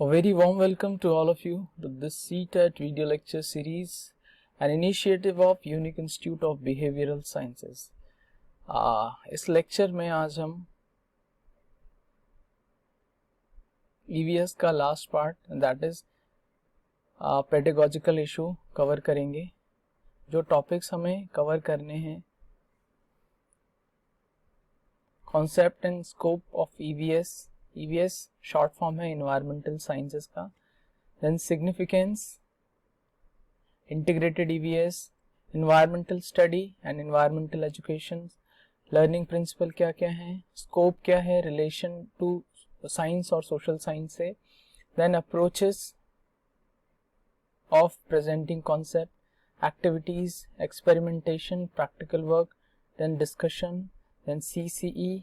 A very warm welcome to all of you to this CTET video lecture series, an initiative of Unique Institute of Behavioral Sciences. इस lecture में आज हम EVS का last part that is pedagogical issue cover करेंगे। जो topics हमें cover करने हैं, concept and scope of EVS short form है इन्वायरमेंटल साइंसेस का, then significance, integrated EVS, environmental study and environmental education, learning principle क्या क्या है, स्कोप क्या है रिलेशन टू साइंस और सोशल साइंस से, then approaches of presenting concept, activities, experimentation, practical work, then discussion, then CCE,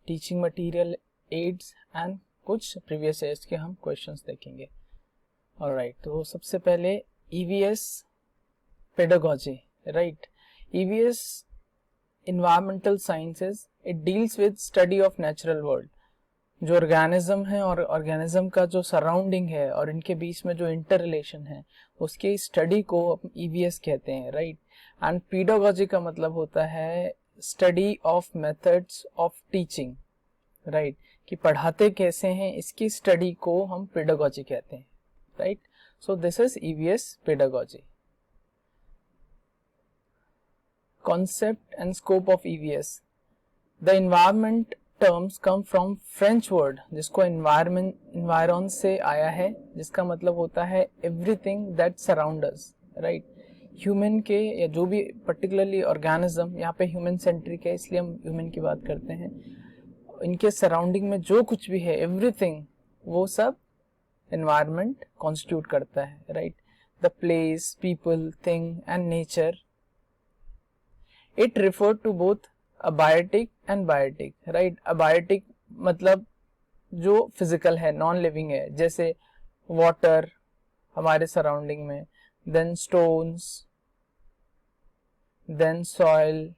teaching material, aids and कुछ previous years के हम क्वेश्चंस देखेंगे। ऑलराइट, तो सबसे पहले EVS pedagogy, right. EVS environmental sciences, it deals with study of natural world. जो organism है और ऑर्गेनिज्म का जो सराउंडिंग है और इनके बीच में जो इंटर रिलेशन है, उसकी स्टडी को EVS कहते हैं, राइट। एंड पेडागोजी का मतलब होता है study of methods of teaching, right, कि पढ़ाते कैसे हैं, इसकी स्टडी को हम पेडागोजी कहते हैं, right. So this is EVS pedagogy. Concept and scope of EVS. The environment terms come from French word जिसको environ से आया है, जिसका मतलब होता है everything that surround us, right? Human के या जो भी पर्टिकुलरली ऑर्गेनिज्म, यहाँ पे ह्यूमन सेंट्रिक है इसलिए हम ह्यूमन की बात करते हैं, इनके सराउंडिंग में जो कुछ भी है एवरीथिंग, वो सब एनवायरनमेंट कॉन्स्टिट्यूट करता है, right. The place, people, thing and nature. It refer to both abiotic and biotic, right. Abiotic मतलब जो फिजिकल है, नॉन लिविंग है, जैसे वाटर हमारे सराउंडिंग में, देन स्टोन्स, देन सॉइल,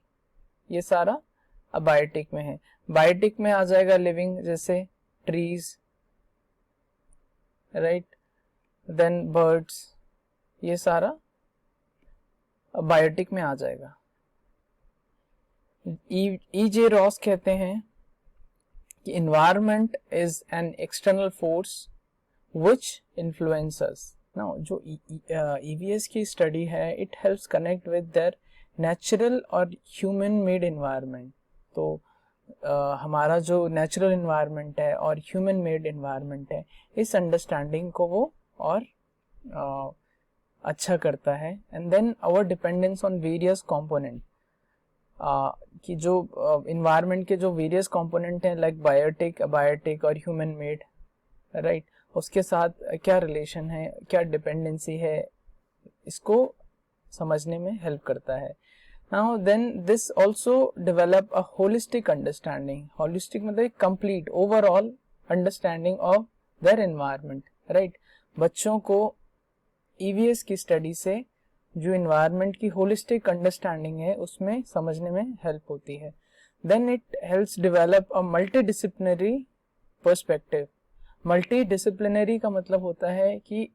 ये सारा अबायोटिक में है। बायोटिक में आ जाएगा लिविंग, जैसे ट्रीज, राइट, देन बर्ड्स, ये सारा बायोटिक में आ जाएगा। E.J. रॉस कहते हैं कि environment is an external force which influences. Now, जो EVS की स्टडी है, it helps connect with their natural और human made environment. तो हमारा जो नेचुरल इन्वायरमेंट है और ह्यूमन मेड इन्वायरमेंट है, इस अंडरस्टैंडिंग को वो और अच्छा करता है। And then our dependence on various component, कि जो इन्वायरमेंट के जो वेरियस कंपोनेंट हैं लाइक बायोटिक, अबायोटिक और ह्यूमन मेड, राइट, उसके साथ क्या रिलेशन है, क्या डिपेंडेंसी है, इसको समझने में हेल्प करता है। Now then this also develop a holistic understanding. Holistic मतलब एक complete overall understanding of their environment, right. बच्चों को EVS की स्टडी से जो इन्वायरमेंट की होलिस्टिक अंडरस्टैंडिंग है उसमें समझने में हेल्प होती है। Then it helps develop a multidisciplinary perspective. Multidisciplinary का मतलब होता है कि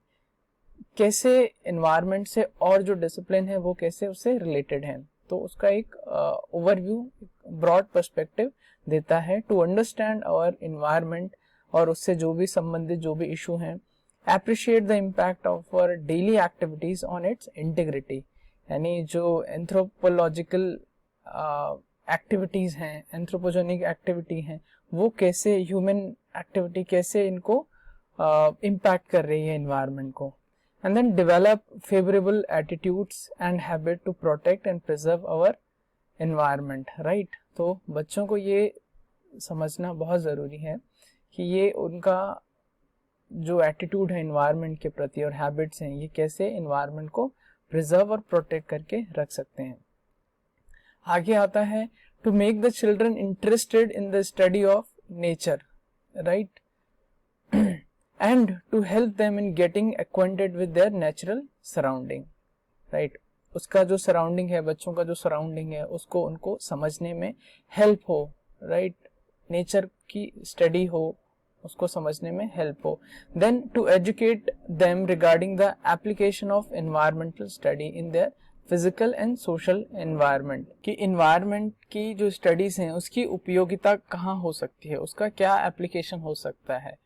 कैसे इन्वायरमेंट से और जो डिसिप्लिन है वो कैसे उससे रिलेटेड है, तो उसका एक ओवरव्यू, ब्रॉड पर्सपेक्टिव देता है टू अंडरस्टैंड आवर इन्वायरमेंट और उससे जो भी संबंधित जो भी इशू हैं। Appreciate the impact of our daily activities on its integrity, यानी जो एंथ्रोपोलॉजिकल एक्टिविटीज हैं, एंथ्रोपोजेनिक एक्टिविटी हैं, वो कैसे ह्यूमन एक्टिविटी कैसे इनको इम्पैक्ट कर रही है इन्वायरमेंट को। And then develop favourable attitudes and habit to protect and preserve our environment, right. तो बच्चों को ये समझना बहुत ज़रूरी है कि ये उनका जो एटीट्यूड है इन्वायरमेंट के प्रति और हैबिट्स हैं, ये कैसे इन्वायरमेंट को प्रिजर्व और प्रोटेक्ट करके रख सकते हैं। आगे आता है to make the children interested in the study of nature, right, and to help them in getting acquainted with their natural surrounding, right. उसका जो सराउंडिंग है, बच्चों का जो सराउंडिंग है, उसको उनको समझने में हेल्प हो, राइट। नेचर की स्टडी हो, उसको समझने में हेल्प हो. Then to educate them regarding the application of environmental study in their physical and social environment, कि इन्वायरमेंट की जो स्टडीज हैं उसकी उपयोगिता कहाँ हो सकती है, उसका क्या एप्लीकेशन हो सकता है.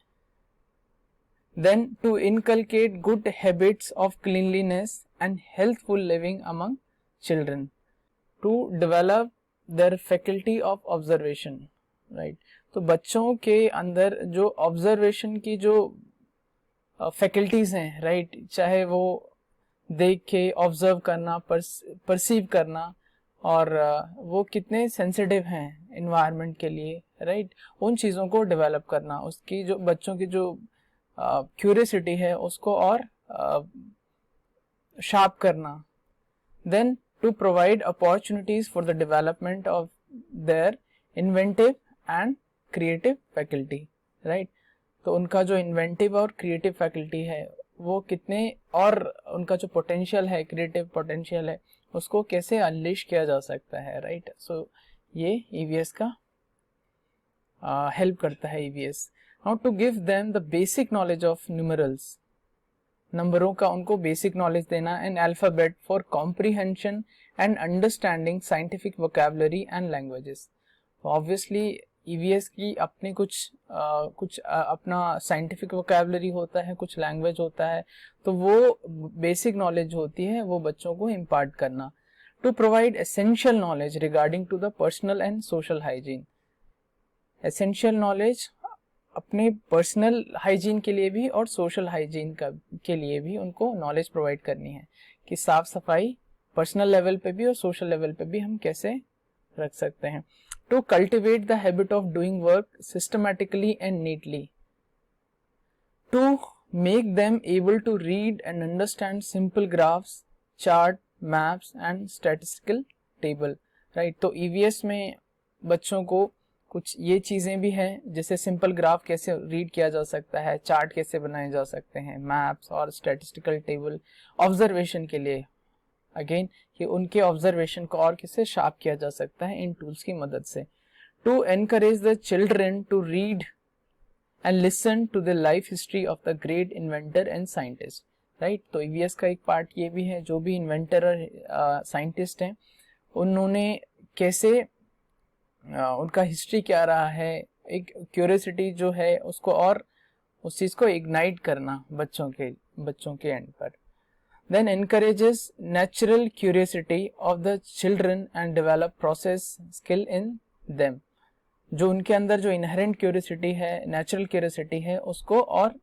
Then to inculcate good habits of cleanliness and healthful living among children, to develop their faculty of observation, right. तो बच्चों के अंदर जो ऑब्जर्वेशन की जो फैकल्टीज हैं, राइट, चाहे वो देख के ऑब्जर्व करना, परसीव करना, और वो कितने सेंसिटिव हैं इन्वायरमेंट के लिए, राइट, उन चीज़ों को डेवलप करना, उसकी जो बच्चों की जो क्यूरियोसिटी है उसको और शार्प करना. Then to provide opportunities for the development of their inventive and creative faculty, right. तो उनका जो इन्वेंटिव और क्रिएटिव फैकल्टी है वो कितने, और उनका जो पोटेंशियल है, क्रिएटिव पोटेंशियल है, उसको कैसे अनलिश किया जा सकता है, राइट. सो ये ईवीएस का हेल्प करता है. EVS Now to give them the basic knowledge of numerals, नंबरों का उनको बेसिक नॉलेज देना, and alphabet for comprehension and understanding scientific vocabulary and languages. Obviously EVS की अपनी कुछ अपना साइंटिफिक वोकैबुलरी होता है, कुछ लैंग्वेज होता है, तो वो बेसिक नॉलेज होती है वो बच्चों को इम्पार्ट करना. To provide essential knowledge regarding to the personal and social hygiene. Essential knowledge अपने पर्सनल हाइजीन के लिए भी और सोशल हाइजीन के लिए भी उनको नॉलेज प्रोवाइड करनी है कि साफ सफाई पर्सनल लेवल पे भी और सोशल लेवल पे भी हम कैसे रख सकते हैं. To cultivate the habit of doing work systematically and neatly. To make them able to read and understand simple graphs, chart, maps and statistical table, right. तो ईवीएस में बच्चों को कुछ ये चीज़ें भी हैं, जैसे सिंपल ग्राफ कैसे रीड किया जा सकता है, चार्ट कैसे बनाए जा सकते हैं, मैप्स और स्टैटिस्टिकल टेबल ऑब्जर्वेशन के लिए, अगेन कि उनके ऑब्जर्वेशन को और कैसे शार्प किया जा सकता है इन टूल्स की मदद से. To encourage the children to read and listen to the life history of the great inventor and scientist, right. तो ईवीएस का एक पार्ट ये भी है, जो भी इन्वेंटर और साइंटिस्ट हैं उन्होंने कैसे उनका हिस्ट्री क्या रहा है, एक क्यूरियोसिटी जो है उसको और उस चीज को इग्नाइट करना बच्चों के एंड पर. Then encourages natural curiosity of the children and develop process skill in them. जो उनके अंदर जो इनहेरेंट क्यूरियोसिटी है, नेचुरल क्यूरियोसिटी है, उसको और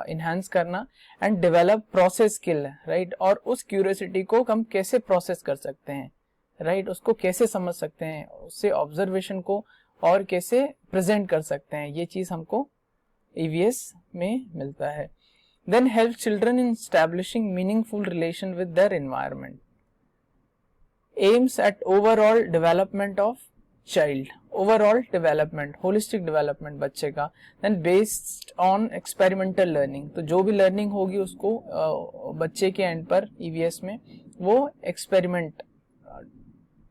इनहेंस करना, and develop process skill, right. और उस क्यूरियोसिटी को हम कैसे प्रोसेस कर सकते हैं, राइट, उसको कैसे समझ सकते हैं, उससे ऑब्जर्वेशन को और कैसे प्रेजेंट कर सकते हैं, ये चीज हमको ईवीएस में मिलता है. Then help children in establishing meaningful relation with their environment. Aims at overall development of child, overall development, holistic development बच्चे का. Then based on experimental learning. तो जो भी लर्निंग होगी उसको बच्चे के एंड पर ईवीएस में वो experiment,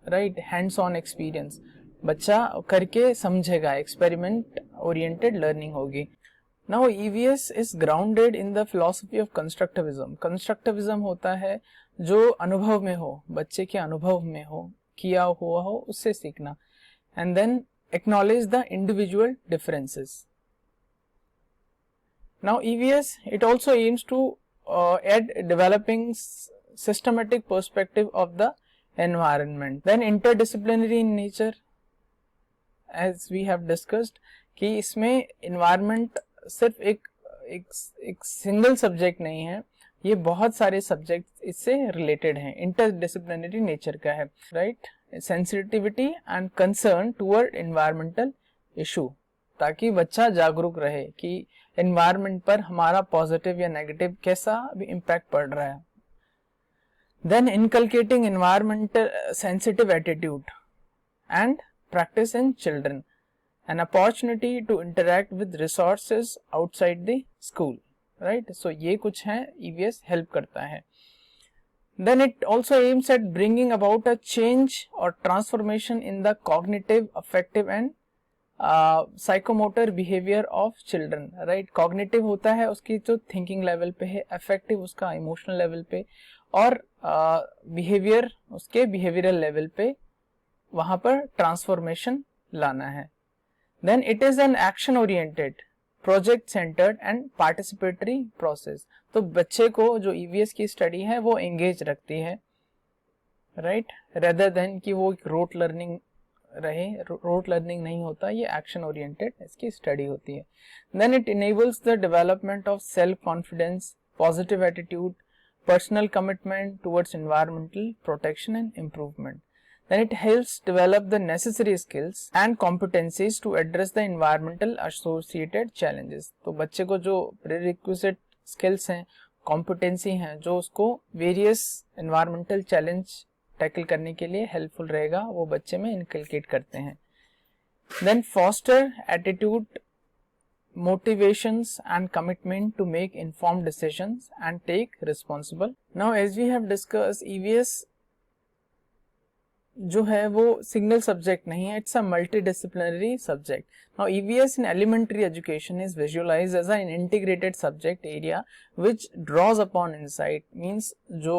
right, hands on experience, बच्चा करके समझेगा, एक्सपेरिमेंट ओरिएंटेड लर्निंग होगी. Now EVS is grounded in the philosophy of constructivism. Constructivism होता है जो अनुभव में हो, बच्चे के अनुभव में हो, किया हुआ हो, उससे सीखना. And then acknowledge the individual differences. Now EVS it also aims to aid developing systematic perspective of the environment. Then interdisciplinary in nature, as we have discussed, कि इसमें environment सिर्फ एक सिंगल सब्जेक्ट नहीं है, ये बहुत सारे सब्जेक्ट इससे रिलेटेड हैं, इंटरडिसिप्लिनरी नेचर का है, right. Sensitivity and concern toward environmental issue, ताकि बच्चा जागरूक रहे कि एनवायरमेंट पर हमारा पॉजिटिव या नेगेटिव कैसा भी इम्पैक्ट पड़ रहा है. Then inculcating environmental sensitive attitude and practice in children, an opportunity to interact with resources outside the school, right. So ये कुछ है EVS help करता है. Then it also aims at bringing about a change or transformation in the cognitive, affective and psychomotor behaviour of children, right. Cognitive होता है उसकी जो thinking level पे है, अफेक्टिव उसका इमोशनल लेवल पे, और बिहेवियर उसके बिहेवियरल लेवल पे, वहां पर ट्रांसफॉर्मेशन लाना है। Then it is an action oriented, project centred and participatory process. तो बच्चे को जो ईवीएस की स्टडी है वो एंगेज रखती है, राइट, रेदर देन कि वो एक रोट लर्निंग रहे। रोट लर्निंग नहीं होता, ये एक्शन ओरिएंटेड इसकी स्टडी होती है। Then it enables the development of self confidence, positive attitude, personal commitment towards environmental protection and improvement. Then it helps develop the necessary skills and competencies to address the environmental associated challenges. तो बच्चे को जो prerequisite skills हैं, competency हैं, जो उसको various environmental challenge tackle करने के लिए helpful रहेगा, वो बच्चे में inculcate करते हैं. Then foster attitude, motivations and commitment to make informed decisions and take responsible. Now as we have discussed, EVS जो है वो सिंगल सब्जेक्ट नहीं है, it's a multidisciplinary subject. Now EVS in elementary education is visualized as an integrated subject area which draws upon insight, means जो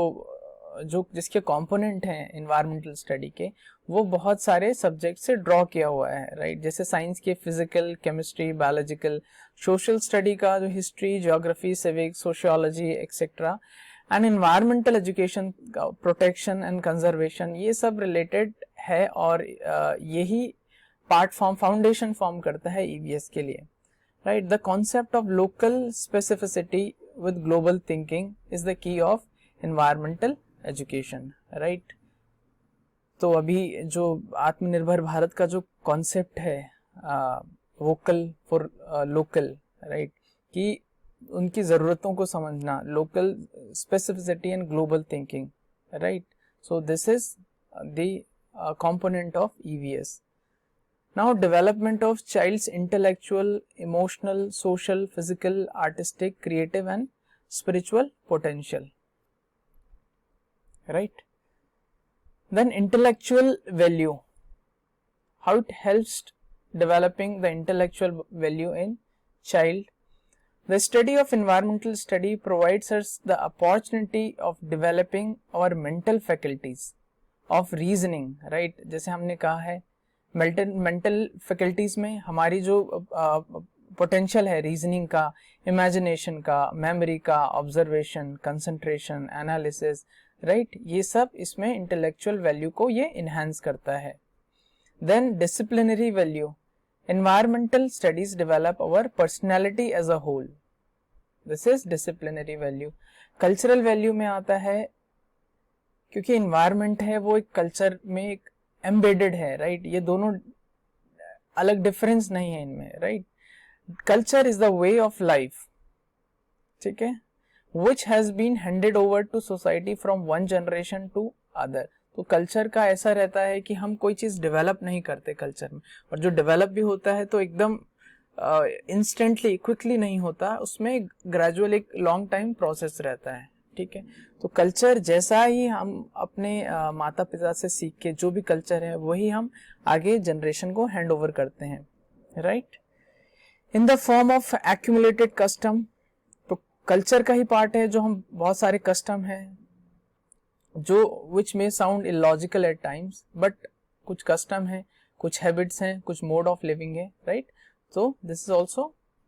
जिसके component हैं environmental study के, वो बहुत सारे सब्जेक्ट से ड्रॉ किया हुआ है, राइट. जैसे साइंस के physical, chemistry, biological, social study का जो history, geography, civics, sociology etcetera, and environmental education, protection and conservation, ये सब रिलेटेड है और यही पार्ट फॉर्म, फाउंडेशन फॉर्म करता है ईवीएस के लिए, right. The concept of local specificity with global thinking is the key of environmental education, right. तो अभी जो आत्मनिर्भर भारत का जो कॉन्सेप्ट है, वोकल फॉर लोकल, राइट, कि उनकी ज़रूरतों को समझना, local specificity and global thinking, right. So this is the component of EVS. Now development of child's intellectual, emotional, social, physical, artistic, creative and spiritual potential, right. Then intellectual value, how it helps developing the intellectual value in child. The study of environmental study provides us the opportunity of developing our mental faculties of reasoning, right. जैसे हमने कहा है, mental faculties में हमारी जो potential है reasoning का, imagination का, memory का, observation, concentration, analysis, right, ये सब इसमें intellectual value को ये enhance करता है. Then disciplinary value, environmental studies develop our personality as a whole. This is disciplinary value. Cultural value में आता है, क्योंकि environment है वो एक culture में एक embedded है, right. ये दोनों अलग difference नहीं है इनमें, right. Culture is the way of life, ठीक है, which has been handed over to society from one generation to other. तो कल्चर का ऐसा रहता है कि हम कोई चीज़ डेवलप नहीं करते कल्चर में, और जो डेवलप भी होता है तो एकदम इंस्टेंटली, क्विकली नहीं होता, उसमें ग्रेजुअल एक लॉन्ग टाइम प्रोसेस रहता है, ठीक है. तो कल्चर जैसा ही हम अपने माता पिता से सीख के जो भी कल्चर है वही हम आगे जनरेशन को हैंड ओवर करते हैं, right. In the form of accumulated custom, तो कल्चर का ही पार्ट है जो हम बहुत सारे कस्टम है जो which may sound illogical at times, but कुछ कस्टम है, कुछ हैबिट्स हैं, कुछ मोड ऑफ लिविंग है, right. so this is also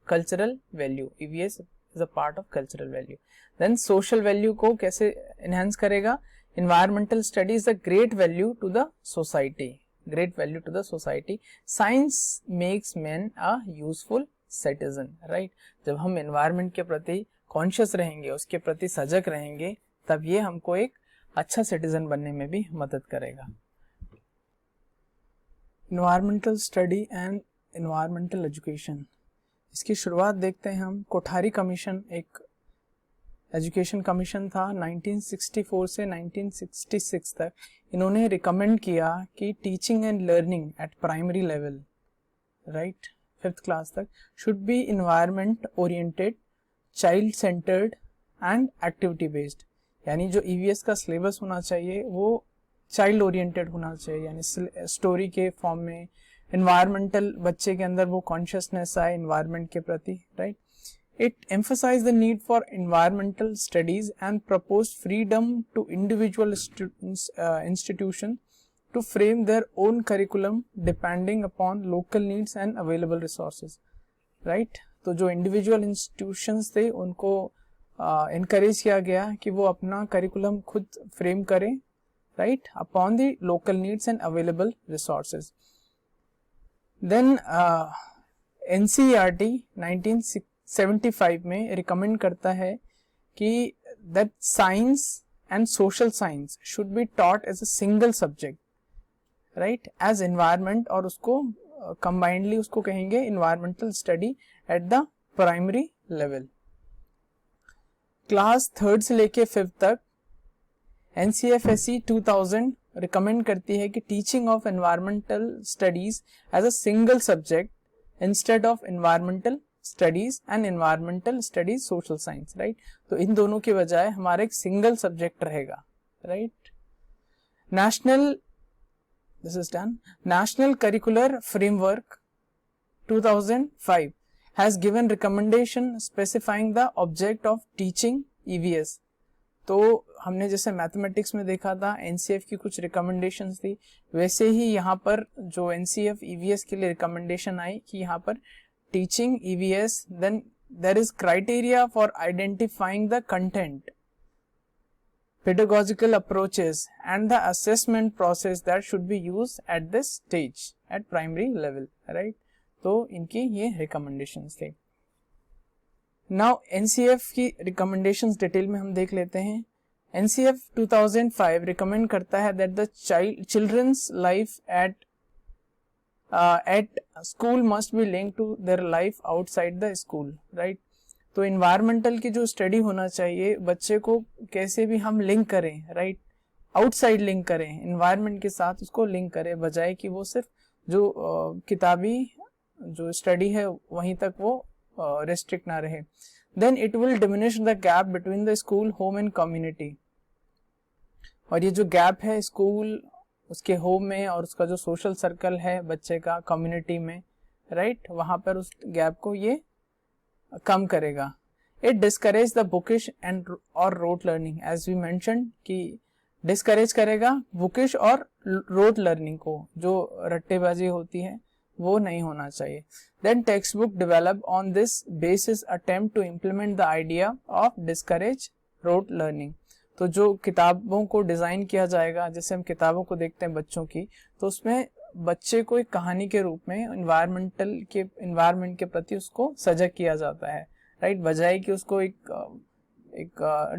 cultural value. EVS is a part of cultural value. then social value को कैसे enhance करेगा? environmental study is a great value to the society, great value to the society. science makes man a useful citizen, right. जब हम environment के प्रति conscious रहेंगे, उसके प्रति सजग रहेंगे, तब ये हमको एक अच्छा सिटीजन बनने में भी मदद करेगा. Environmental study and environmental education, इसकी शुरुआत देखते हैं हम. कोठारी कमीशन एक एजुकेशन कमीशन था 1964 से 1966 तक. इन्होंने रिकमेंड किया कि teaching and learning at primary level, right, 5th class तक, should be environment oriented, child centred and activity based. यानी जो ईवीएस का सिलेबस होना चाहिए वो चाइल्ड ओरिएंटेड होना चाहिए, यानी स्टोरी के फॉर्म में, इन्वायरमेंटल बच्चे के अंदर वो कॉन्शियसनेस आए इन्वायरमेंट के प्रति, right. It emphasized the need for environmental studies and proposed freedom to individual institutions to frame their own curriculum depending upon local needs and available resources, right. तो जो individual institutions थे उनको encourage किया गया कि वो अपना curriculum खुद frame करें, right, upon the local needs and available resources. Then NCERT 1975 में रिकमेंड करता है कि that science and social science should be taught as a single subject, right, as environment, और उसको कंबाइंडली उसको कहेंगे environmental study at the primary level. Class 3rd से लेके 5th तक NCFSE 2000 रिकमेंड करती है कि teaching of environmental studies as a single subject instead of environmental studies and environmental studies social science, right. तो इन दोनों के बजाय हमारा एक सिंगल सब्जेक्ट रहेगा, right. National curricular framework 2005 has given recommendation specifying the object of teaching EVS. तो हमने जैसे मैथमेटिक्स में देखा था NCF की कुछ रिकमेंडेशंस थी, वैसे ही यहाँ पर जो NCF EVS के लिए रिकमेंडेशन आई कि यहाँ पर teaching EVS, then there is criteria for identifying the content, pedagogical approaches and the assessment process that should be used at this stage at primary level, right. तो इनकी ये recommendations थे. Now NCF की recommendations detail में हम देख लेते हैं. NCF 2005 recommend करता है that the children's life at school must be linked to their life outside the school, right. तो environmental की जो study होना चाहिए बच्चे को कैसे भी हम link करें, right, outside link करें, environment के साथ उसको link करें, बजाय कि वो सिर्फ जो किताबी जो study है वहीं तक वो restrict ना रहे. Then it will diminish the gap between the school, home and community. और ये जो gap है school उसके होम में और उसका जो सोशल सर्कल है बच्चे का कम्युनिटी में, राइट, वहां पर उस गैप को ये कम करेगा. It discourage the bookish and और rote learning, as we mention कि डिस्करेज करेगा बुकिश और रोट लर्निंग को, जो रट्टेबाजी होती है वो नहीं होना चाहिए. Then text book develop on this basis attempt to implement the idea of discourage rote learning. तो जो किताबों को डिजाइन किया जाएगा, जैसे हम किताबों को देखते हैं बच्चों की, तो उसमें बच्चे को एक कहानी के रूप में एनवायरमेंट के प्रति उसको सजग किया जाता है, राइट, बजाय कि उसको एक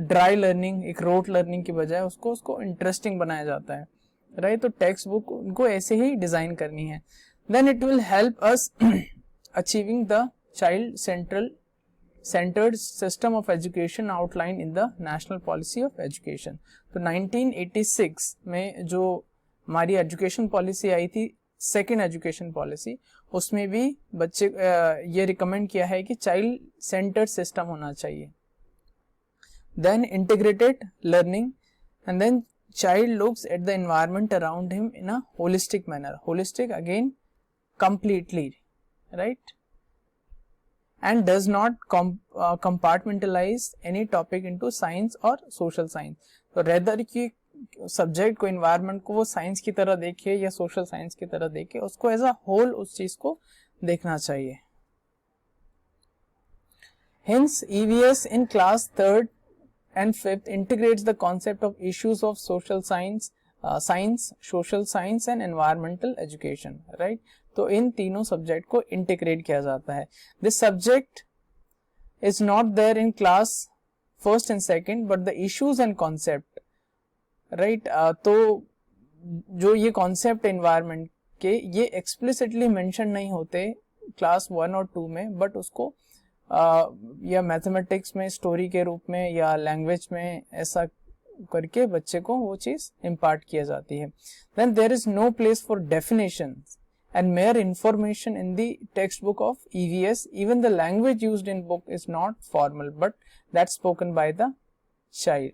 ड्राई लर्निंग, एक रोट लर्निंग की बजाय उसको इंटरेस्टिंग बनाया जाता है, राइट. तो टेक्स्ट बुक उनको ऐसे ही डिजाइन करनी है. Then it will help us achieving the child centered system of education outlined in the national policy of education. तो 1986 में जो हमारी एजुकेशन पॉलिसी आई थी, सेकेंड एजुकेशन पॉलिसी, उसमें भी बच्चे ये रिकमेंड किया है कि चाइल्ड सेंटर्ड सिस्टम होना चाहिए. Then integrated learning, and then child looks at the environment around him in a holistic manner. Holistic again completely, right, and does not compartmentalize any topic into science or social science. तो rather कि subject को, environment को वो science की तरह देखे या social science की तरह देखे, उसको एज अ होल उस चीज को देखना चाहिए. Hence EVS in class 3rd and 5th integrates the concept of issues of social science, social science and environmental education, right. तो इन तीनों सब्जेक्ट को इंटीग्रेट किया जाता है. This subject is not there in class 1st and 2nd, but the issues and concept, right. तो जो ये कॉन्सेप्ट एनवायरनमेंट के ये एक्सप्लिसिटली मेंशन नहीं होते क्लास 1 और 2 में, बट उसको या मैथमेटिक्स में स्टोरी के रूप में या लैंग्वेज में ऐसा करके बच्चे को वो चीज इम्पार्ट किया जाती है. Then there is no place for definitions and mere information in the textbook of EVS. Even the language used in book is not formal, but that's spoken by the child,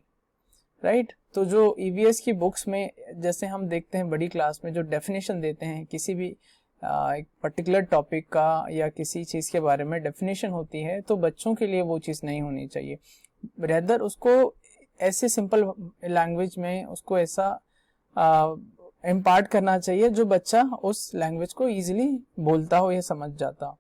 right. तो जो EVS की books में जैसे हम देखते हैं बड़ी class में जो डेफिनेशन देते हैं किसी भी एक पर्टिकुलर टॉपिक का या किसी चीज़ के बारे में डेफिनेशन होती है, तो बच्चों के लिए वो चीज़ नहीं होनी चाहिए। रेदर उसको ऐसे सिंपल लैंग्वेज में उसको ऐसा इम्पार्ट करना चाहिए जो बच्चा उस लैंग्वेज को इजीली बोलता हो या समझ जाता।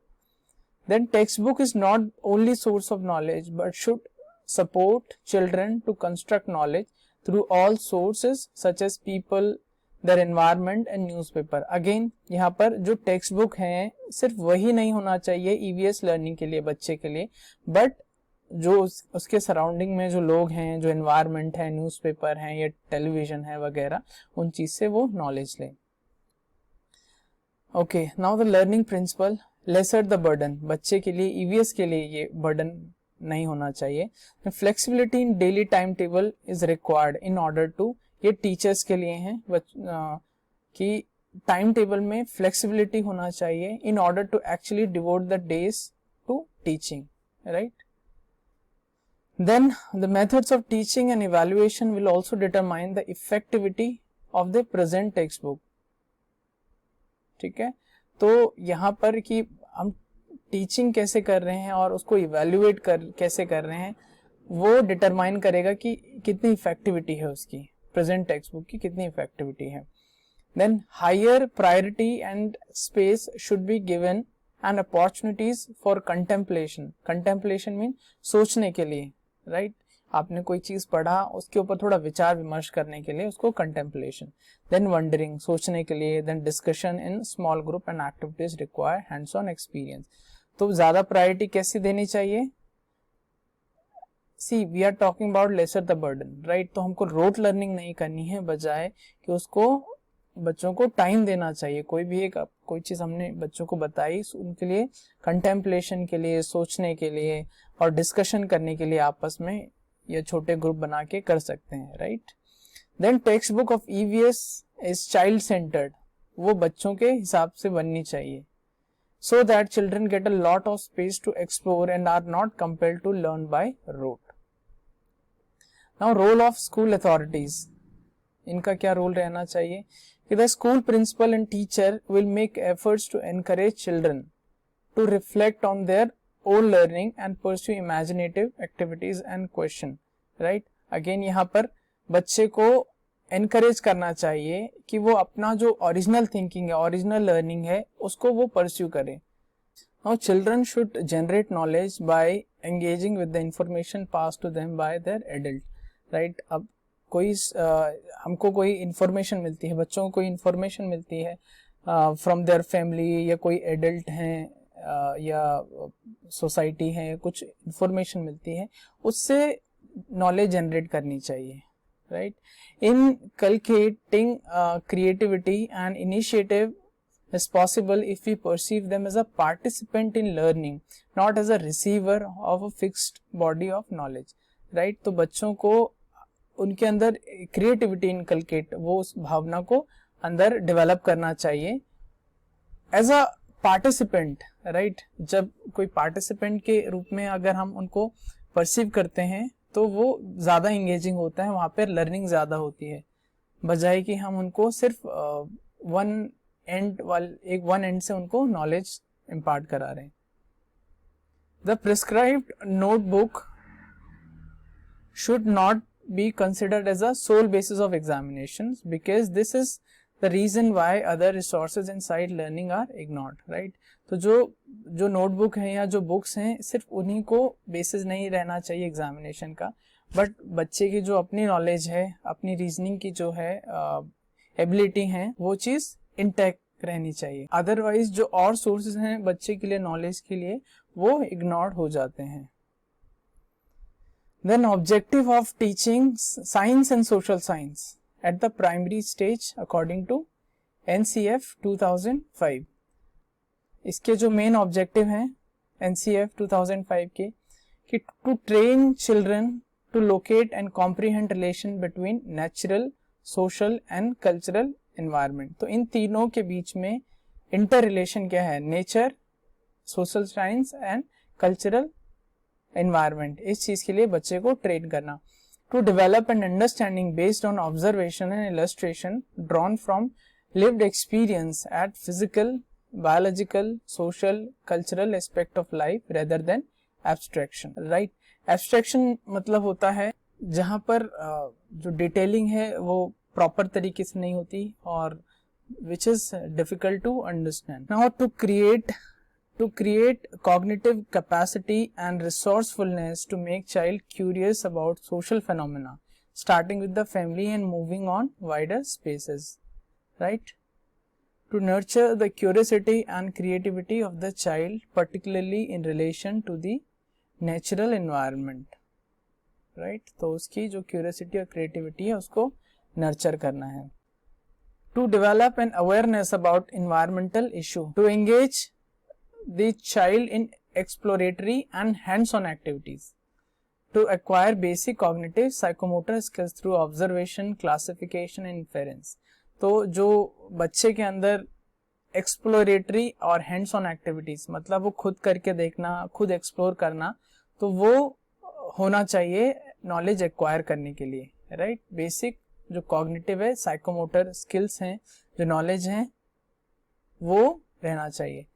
Then text book is not only source of knowledge but should support children to construct knowledge through all sources such as people, their environment and newspaper. Again यहाँ पर जो टेक्स्ट बुक है सिर्फ वही नहीं होना चाहिए ईवीएस लर्निंग के लिए, बच्चे के लिए, बट जो उसके सराउंडिंग में जो लोग हैं, जो एनवायरनमेंट है, न्यूज़पेपर है या टेलीविजन है वगैरह, उन चीज से वो नॉलेज ले। Okay, now the learning principle, lesser the burden. बच्चे के लिए, ईवीएस के लिए ये बर्डन नहीं होना चाहिए। Flexibility in daily time table is required in order to, ये टीचर्स के लिए हैं कि टाइम टेबल में फ्लेक्सिबिलिटी होना चाहिए in order to actually devote the days to teaching, right. Then the methods of teaching and evaluation will also determine the effectivity of the present textbook. ठीक है, तो यहाँ पर कि हम टीचिंग कैसे कर रहे हैं और उसको इवेल्युएट कैसे कर रहे हैं, वो डिटरमाइन करेगा कि कितनी इफेक्टिविटी है उसकी, प्रेजेंट टेक्स्ट बुक की कितनी इफेक्टिविटी है। Then higher priority and space should be given and opportunities for contemplation. Contemplation mean सोचने के लिए, राइट आपने कोई चीज पढ़ा, उसके ऊपर थोड़ा विचार विमर्श करने के लिए उसको कंटेम्पलेशन। देन वंडरिंग, सोचने के लिए। Then discussion in small group and activities require hands on experience. तो ज्यादा प्रायोरिटी कैसी देनी चाहिए? See we are talking about lesser the burden, right. तो हमको रोट लर्निंग नहीं करनी है, बजाय कि उसको बच्चों को टाइम देना चाहिए। कोई भी एक कोई चीज हमने बच्चों को बताई, उनके लिए कंटेम्पलेशन के लिए, सोचने के लिए और डिस्कशन करने के लिए आपस में या छोटे ग्रुप बना के कर सकते हैं, right. Then text book of EVS is child centred, वो बच्चों के हिसाब से बननी चाहिए, so that children get a lot of space to explore and are not compelled to learn by rote. Now role of school authorities, इनका क्या role रहना चाहिए कि the school principal and teacher will make efforts to encourage children to reflect on their own learning and pursue imaginative activities and question, right. Again यहाँ पर बच्चे को encourage करना चाहिए कि वो अपना जो ओरिजिनल थिंकिंग है, ओरिजिनल लर्निंग है, उसको वो परस्यू करे। Now children should generate knowledge by engaging with the information pass to them by their adult, right. अब कोई हमको कोई इंफॉर्मेशन मिलती है, बच्चों को कोई इंफॉर्मेशन मिलती है फ्रॉम देयर फैमिली या कोई एडल्ट हैं या सोसाइटी है, कुछ इंफॉर्मेशन मिलती है, उससे नॉलेज जनरेट करनी चाहिए, right. Inculcating creativity and initiative is possible if we perceive them as a participant in learning, not as a receiver of a fixed body of knowledge, right. तो बच्चों को उनके अंदर क्रिएटिविटी इनकलकेट, वो उस भावना को अंदर डेवलप करना चाहिए एज अ पार्टिसिपेंट, राइट। जब कोई पार्टिसिपेंट के रूप में अगर हम उनको परसीव करते हैं तो वो ज्यादा इंगेजिंग होता है, वहां पर लर्निंग ज्यादा होती है, बजाय कि हम उनको सिर्फ वन एंड से उनको नॉलेज इम्पार्ट करा रहे हैं। The prescribed notebook should not be considered as a sole basis of examinations because this is the reason why other resources inside learning are ignored, right. तो जो notebook है या जो बुक्स हैं, सिर्फ उन्हीं को बेसिस नहीं रहना चाहिए एग्जामिनेशन का, बट बच्चे की जो अपनी नॉलेज है, अपनी रीजनिंग की जो है एबिलिटी है, वो चीज इंटैक्ट रहनी चाहिए। अदरवाइज जो और सोर्सेज हैं बच्चे के लिए नॉलेज के लिए, वो इग्नोर्ड हो जाते हैं। Then objective of teaching science and social science at the primary stage according to NCF 2005। इसके जो मेन ऑब्जेक्टिव हैं NCF 2005 के, कि to train children to locate and comprehend relation between natural, social and cultural environment. तो इन तीनों के बीच में इंटर रिलेशन क्या है, nature, social science and cultural environment, इस चीज के लिए बच्चे को ट्रेन करना। To develop an understanding based on observation and illustration drawn from lived experience at physical, biological, social, cultural aspect of life rather than abstraction, right? Abstraction मतलब होता है जहाँ पर जो डिटेलिंग है वो प्रॉपर तरीके से नहीं होती और which is difficult to understand. Now to create cognitive capacity and resourcefulness to make child curious about social phenomena, starting with the family and moving on wider spaces, right? To nurture the curiosity and creativity of the child, particularly in relation to the natural environment, right? तो उसकी जो curiosity और creativity है उसको nurture करना है. To develop an awareness about environmental issue, to engage the child in exploratory and hands-on activities, to acquire basic cognitive psychomotor skills through observation, classification and inference. तो जो बच्चे के अंदर एक्सप्लोरेटरी और हैंड्स ऑन एक्टिविटीज मतलब वो खुद करके देखना, खुद एक्सप्लोर करना, तो वो होना चाहिए नॉलेज एक्वायर करने के लिए, राइट? बेसिक जो कॉग्निटिव है, साइकोमोटर स्किल्स हैं, जो नॉलेज हैं, वो रहना चाहिए.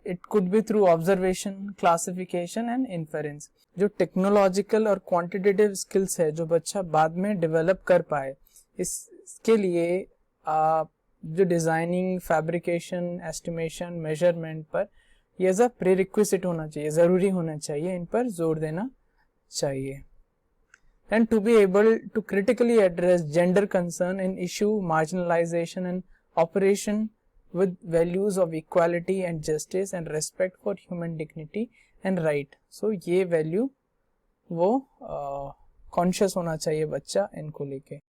It could be through observation, classification and inference. जो टेक्नोलॉजिकल और क्वांटिटेटिव स्किल्स है जो बच्चा बाद में डेवलप कर पाए, इसके लिए जो डिजाइनिंग, फैब्रिकेशन, एस्टिमेशन, मेजरमेंट पर ये एज अ प्रीरिक्विजिट होना चाहिए, जरूरी होना चाहिए, इन पर जोर देना चाहिए. And to be able to critically address gender concern and issue marginalization and operation with values of equality and justice and respect for human dignity and right. So ये value वो conscious होना चाहिए बच्चा इनको लेके.